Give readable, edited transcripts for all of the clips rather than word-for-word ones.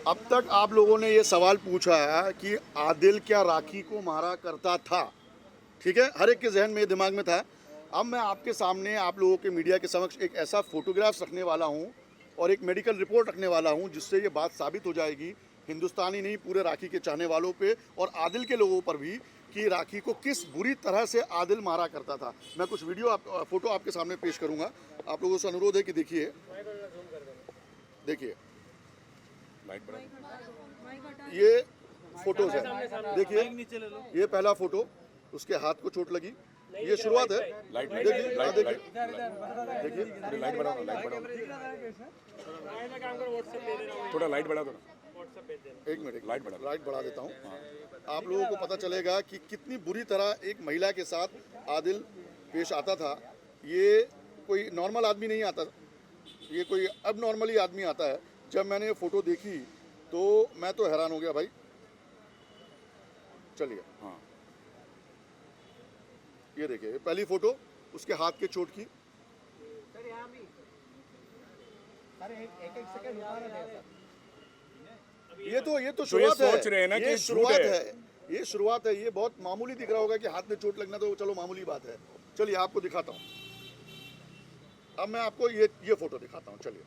अब तक आप लोगों ने ये सवाल पूछा है कि आदिल क्या राखी को मारा करता था, ठीक है, हर एक के जहन में दिमाग में था। अब मैं आपके सामने आप लोगों के मीडिया के समक्ष एक ऐसा फोटोग्राफ्स रखने वाला हूँ और एक मेडिकल रिपोर्ट रखने वाला हूँ जिससे ये बात साबित हो जाएगी हिंदुस्तानी नहीं पूरे राखी के चाहने वालों पे और आदिल के लोगों पर भी कि राखी को किस बुरी तरह से आदिल मारा करता था। मैं कुछ फोटो आपके सामने पेश करूँगा। आप लोगों से अनुरोध है कि देखिए, देखिए ये फोटोज है, देखिए ये पहला फोटो, उसके हाथ को चोट लगी, ये शुरुआत है। देखिए देखिए देखिए लाइट बढ़ाओ, थोड़ा लाइट बढ़ा दो। एक मिनट लाइट बढ़ा देता हूँ। आप लोगों को पता चलेगा कि कितनी बुरी तरह एक महिला के साथ आदिल पेश आता था। ये कोई नॉर्मल आदमी नहीं आता, ये कोई अब नॉर्मली आदमी आता है। जब मैंने ये फ़ोटो देखी तो मैं तो हैरान हो गया भाई। चलिए, हाँ ये देखिए पहली फ़ोटो उसके हाथ के चोट की। ये तो शुरुआत है, सोच रहे हैं ना कि ये झूठ शुरुआत है। ये बहुत मामूली दिख रहा होगा कि हाथ में चोट लगना तो चलो मामूली बात है। चलिए आपको दिखाता हूँ। अब मैं आपको ये फोटो दिखाता हूँ। चलिए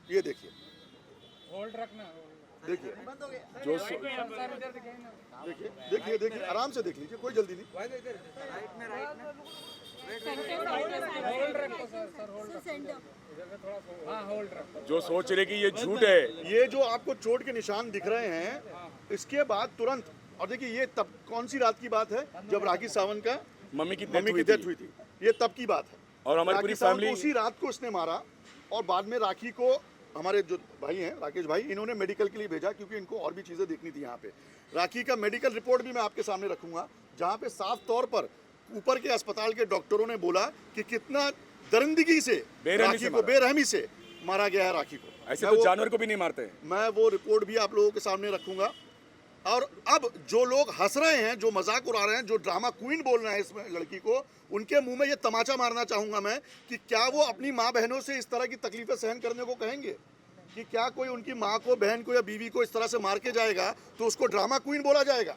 ये देखिए, होल्ड रखना, देखिए जो देखिए देखिए देखिए आराम से देख लीजिए, कोई जल्दी नहीं। होल्ड रखो सर, होल्ड रखो, हाँ होल्ड रखो। जो सोच रहे कि ये झूठ है, ये जो आपको चोट के निशान दिख रहे हैं, इसके बाद तुरंत, और देखिए ये तब कौन सी रात की बात है जब राखी सावंत का मम्मी की डेथ हुई थी। ये तब की बात है और हमारी पूरी राखी सावंत फैमिली को उसी रात को उसने मारा और बाद में राखी को हमारे जो भाई हैं राकेश भाई, इन्होंने मेडिकल के लिए भेजा क्योंकि इनको और भी चीज़ें देखनी थी। यहाँ पे राखी का मेडिकल रिपोर्ट भी मैं आपके सामने रखूंगा जहाँ पे साफ तौर पर ऊपर के अस्पताल के डॉक्टरों ने बोला कि कितना दरिंदगी से राखी को बेरहमी से मारा गया है राखी को। ऐसे तो जानवर को भी नहीं मारते। मैं वो रिपोर्ट भी आप लोगों के सामने रखूंगा। और अब जो लोग हंस रहे हैं, जो मजाक उड़ा रहे हैं, जो ड्रामा क्वीन बोल रहे हैं इस लड़की को, उनके मुंह में ये तमाचा मारना चाहूंगा मैं कि क्या वो अपनी माँ बहनों से इस तरह की तकलीफें सहन करने को कहेंगे? कि क्या कोई उनकी माँ को, बहन को या बीवी को इस तरह से मार के जाएगा तो उसको ड्रामा क्वीन बोला जाएगा?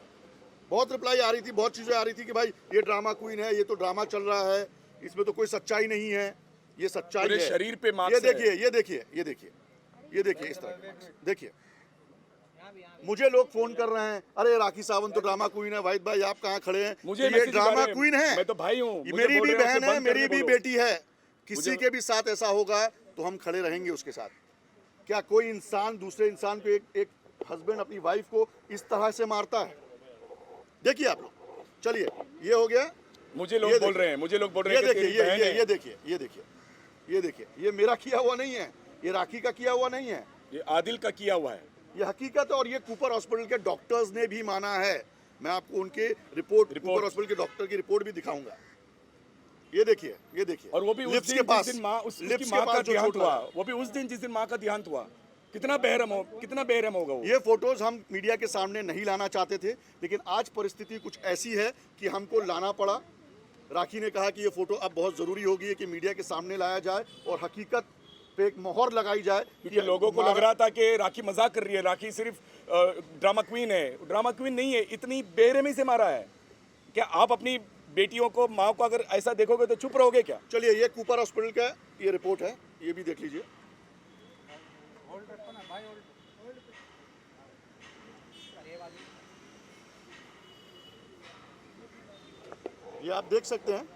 बहुत रिप्लाई आ रही थी, बहुत चीज़ें आ रही थी कि भाई ये ड्रामा क्वीन है, ये तो ड्रामा चल रहा है, इसमें तो कोई सच्चाई नहीं है। ये सच्चाई है। शरीर पे ये देखिए ये देखिए ये देखिए ये देखिए इस तरह देखिए। मुझे लोग फोन कर रहे हैं, अरे राखी सावंत तो ड्रामा क्वीन है। वाहिद भाई आप कहाँ खड़े हैं? मुझे ये ड्रामा क्वीन है। मैं तो भाई हूँ, मेरी भी बहन है, मेरी भी बेटी है। किसी के भी साथ ऐसा होगा तो हम खड़े रहेंगे उसके साथ। क्या कोई इंसान दूसरे इंसान को, एक हस्बैंड अपनी वाइफ को इस तरह से मारता है? देखिए आप लोग। चलिए ये हो गया। मुझे लोग बोल रहे हैं ये देखिए ये देखिए ये देखिए ये देखिए, ये मेरा किया हुआ नहीं है, ये राखी का किया हुआ नहीं है, ये आदिल का किया हुआ है, ये हकीकत है। और ये कूपर हॉस्पिटल के डॉक्टर्स ने भी माना है। मैं आपको उनके रिपोर्ट कूपर हॉस्पिटल के डॉक्टर की रिपोर्ट भी दिखाऊंगा। ये देखिए ये देखिए, और वो भी उस दिन जिस दिन माँ का देहांत हुआ, वो भी उस दिन जिस दिन माँ का देहांत हुआ। कितना बेरहम होगा वो। ये फोटोज हम मीडिया के सामने नहीं लाना चाहते थे, लेकिन आज परिस्थिति कुछ ऐसी है कि हमको लाना पड़ा। राखी ने कहा कि ये फोटो अब बहुत ज़रूरी होगी कि मीडिया के सामने लाया जाए और हकीकत पे एक मोहर लगाई जाए। क्योंकि लोगों को लग रहा था कि राखी मजाक कर रही है, राखी सिर्फ ड्रामा क्वीन है। ड्रामा क्वीन नहीं है, इतनी बेरहमी से मारा है। क्या आप अपनी बेटियों को, माँ को अगर ऐसा देखोगे तो चुप रहोगे क्या? चलिए ये कूपर हॉस्पिटल का ये रिपोर्ट है, ये भी देख लीजिए। ये आप देख सकते हैं।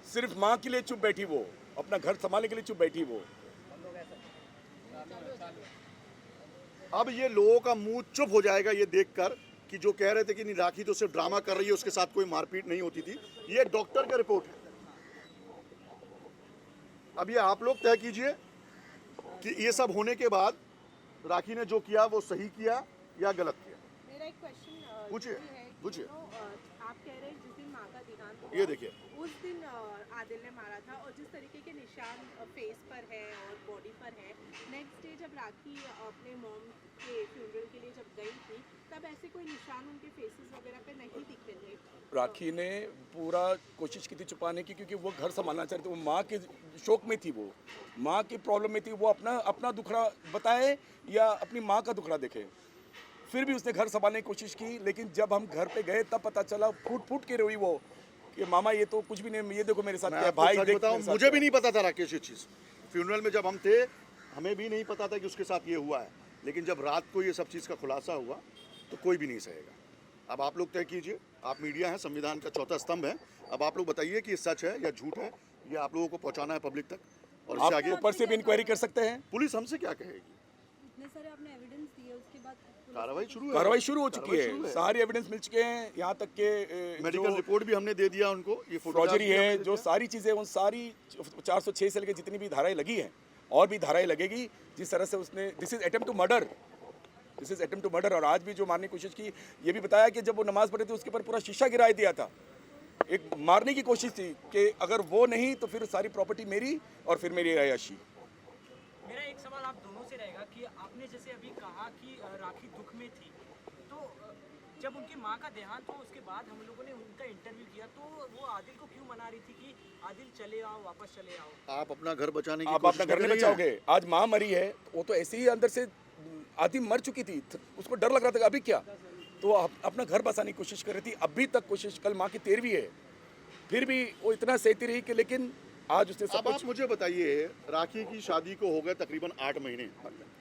सिर्फ माँ के लिए चुप बैठी वो, अपना घर संभालने के लिए चुप बैठी वो। अब ये लोगों का मुंह चुप हो जाएगा ये देखकर कि जो कह रहे थे कि नहीं राखी तो सिर्फ ड्रामा कर रही है, उसके साथ कोई मारपीट नहीं होती थी। ये डॉक्टर का रिपोर्ट है। अब ये आप लोग तय कीजिए कि ये सब होने के बाद राखी ने जो किया वो सही किया या गलत किया। मेरा एक क्वेश्चन पूछिए। है पूछिए। तो आप कह रहे हैं जिस दिन माँ का देहांत हुआ, ये देखिए। उस दिन आदिल ने मारा था, और जिस तरीके के निशान फेस पर है और बॉडी पर है, नेक्स्ट डे जब राखी अपने मॉम के फ्यूनरल के लिए जब गई थी, तब ऐसे कोई निशान उनके फेसेस वगैरह पे नहीं दिखे थे। राखी ने पूरा कोशिश की थी छुपाने की, क्योंकि वो घर संभालना चाह रही थी, वो माँ के शोक में थी, वो माँ की प्रॉब्लम में थी। वो अपना अपना दुखड़ा बताए या अपनी माँ का दुखड़ा देखे, फिर भी उसने घर संभालने की कोशिश की। लेकिन जब हम घर पे गए तब पता चला, फूट फूट के रोई वो कि मामा ये तो कुछ भी नहीं, ये देखो मेरे साथ मैं क्या है, आपको भाई सच देख बताऊं, मेरे साथ मुझे क्या भी है। नहीं पता था राकेश ये चीज़। फ्यूनरल में जब हम थे, हमें भी नहीं पता था कि उसके साथ ये हुआ है। लेकिन जब रात को ये सब चीज़ का खुलासा हुआ तो कोई भी नहीं सहेगा। अब आप लोग तय कीजिए, आप मीडिया हैं, संविधान का चौथा स्तंभ है। अब आप लोग बताइए कि ये सच है या झूठ है, ये आप लोगों को पहुंचाना है पब्लिक तक। और इससे आप आगे ऊपर से भी इंक्वायरी कर सकते हैं। पुलिस हमसे क्या कहेगी? इतने सारे आपने एविडेंस दिए, उसके बाद पुलिस कार्रवाई शुरू है। कार्रवाई शुरू हो चुकी कार्रवाई शुरू है, है। सारे एविडेंस मिल चुके हैं, यहाँ तक के मेडिकल रिपोर्ट भी हमने दे दिया उनको। ये फोटोग्राफ फ्रॉजरी भी हमने है, दे जो दिया। सारी चीज़ें, उन सारी 406 से लेकर जितनी भी धाराएं लगी हैं और भी धाराएं लगेगी, जिस तरह से उसने, this is attempt to murder, this is attempt to murder. और आज भी जो मारने की कोशिश की, ये भी बताया कि जब वो नमाज पढ़े थे उसके ऊपर पूरा शीशा गिरा दिया था। एक मारने की कोशिश थी कि अगर वो नहीं तो फिर सारी प्रॉपर्टी मेरी और फिर मेरी अयाशी। मेरा एक सवाल आप दोनों से रहेगा कि आपने जैसे अभी कहा कि राखी दुख में थी, तो जब उनकी माँ का देहांत हुआ उसके बाद हम लोगों ने उनका इंटरव्यू किया, तो वो आदिल को क्यों मना रही थी कि आदिल चले आओ, वापस चले आओ? आप अपना घर बचाने की आप कोशिश अपना घर कर नहीं रही हैं। बचाओगे। आज माँ मरी है, वो तो ऐसे ही अंदर से आधी मर चुकी थी, उसको डर लग रहा था कि अभी क्या, तो वो अपना घर बसाने की कोशिश कर रही थी। अभी तक कोशिश, कल माँ की 13वीं है, फिर भी वो इतना सहती रही कि, लेकिन आज उसने सब अब आप कुछ। मुझे बताइए, राखी की शादी को हो गए तकरीबन 8 महीने,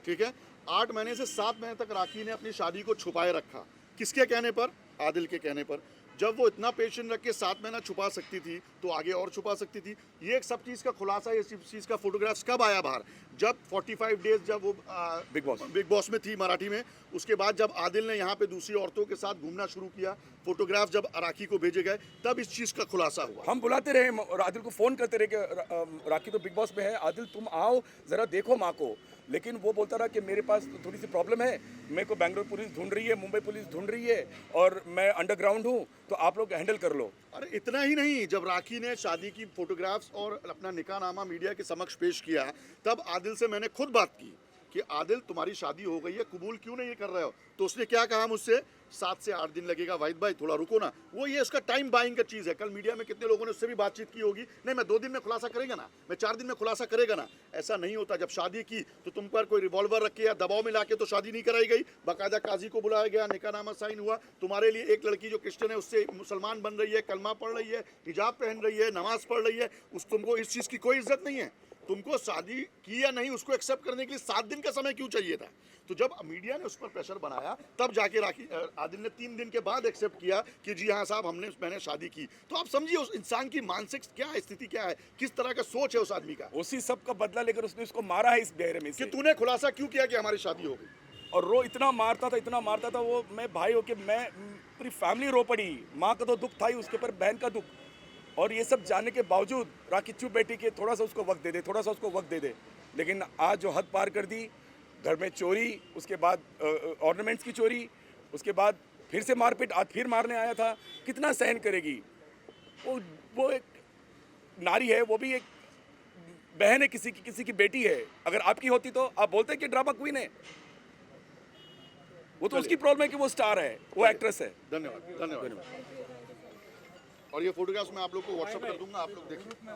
ठीक है? 8 महीने से 7 महीने तक राखी ने अपनी शादी को छुपाए रखा। किसके कहने पर? आदिल के कहने पर। जब वो इतना पेशेंस रख के 7 महीना छुपा सकती थी तो आगे और छुपा सकती थी। ये एक सब चीज़ का खुलासा, ये सब चीज़ का फोटोग्राफ्स कब आया बाहर? जब 45 डेज जब वो बिग बॉस में थी मराठी में, उसके बाद जब आदिल ने यहाँ पे दूसरी औरतों के साथ घूमना शुरू किया, फोटोग्राफ जब राखी को भेजे गए, तब इस चीज़ का खुलासा हुआ। हम बुलाते रहे और आदिल को फ़ोन करते रहे कि राखी तो बिग बॉस में है, आदिल तुम आओ ज़रा देखो माँ को। लेकिन वो बोलता रहा कि मेरे पास तो थोड़ी सी प्रॉब्लम है, मेरे को बेंगलोर पुलिस ढूंढ रही है, मुंबई पुलिस ढूंढ रही है और मैं अंडरग्राउंड हूँ, तो आप लोग हैंडल कर लो। अरे इतना ही नहीं, जब राखी ने शादी की फोटोग्राफ्स और अपना निकाहनामा मीडिया के समक्ष पेश किया, तब आदिल से मैंने खुद बात की कि आदिल तुम्हारी शादी हो गई है, कबूल क्यों नहीं कर रहे हो? तो उसने क्या कहा मुझसे, 7 से 8 दिन लगेगा वाहिद भाई, थोड़ा रुको ना। वो ये इसका टाइम बाइंग का चीज़ है। कल मीडिया में कितने लोगों ने उससे भी बातचीत की होगी, नहीं मैं 2 दिन में खुलासा करेगा ना, मैं 4 दिन में खुलासा करेगा ना। ऐसा नहीं होता। जब शादी की तो तुम पर कोई रिवॉल्वर रख के या दबाव में लाके तो शादी नहीं कराई गई। बाकायदा काजी को बुलाया गया, निकाहनामा साइन हुआ। तुम्हारे लिए एक लड़की जो क्रिश्चियन है उससे मुसलमान बन रही है, कलमा पढ़ रही है, हिजाब पहन रही है, नमाज पढ़ रही है, तुमको इस चीज़ की कोई इज्जत नहीं है। तुमको शादी की या नहीं उसको एक्सेप्ट करने के लिए 7 दिन का समय क्यों चाहिए था? तो जब मीडिया ने उस पर प्रेशर बनाया, तब जाके राखी आदिल ने 3 दिन के बाद एक्सेप्ट किया कि जी हाँ साहब मैंने शादी की। तो आप समझिए उस इंसान की मानसिक क्या है, स्थिति क्या है, किस तरह का सोच है उस आदमी का, उसी सब का बदला लेकर उसने उसको मारा है इस बेरहमी कि से। तूने खुलासा क्यों किया कि हमारी शादी हो गई। और रो इतना मारता था वो, मैं भाई हो के मैं पूरी फैमिली रो पड़ी। माँ का तो दुख था ही, उसके ऊपर बहन का दुख। और ये सब जानने के बावजूद राखी चुप बैठी कि थोड़ा सा उसको वक्त दे दे, थोड़ा सा उसको वक्त दे दे। लेकिन आज जो हद पार कर दी, घर में चोरी, उसके बाद ऑर्नामेंट्स की चोरी, उसके बाद फिर से मारपीट, आज फिर मारने आया था, कितना सहन करेगी? वो एक नारी है, वो भी एक बहन है, किसी की बेटी है। अगर आपकी होती तो आप बोलते कि ड्रामा क्वीन है। वो तो उसकी प्रॉब्लम है कि वो स्टार है, वो एक्ट्रेस है। धन्यवाद। और ये फोटोग्राफ्स मैं आप लोग को व्हाट्सएप कर दूंगा, आप लोग देखिए।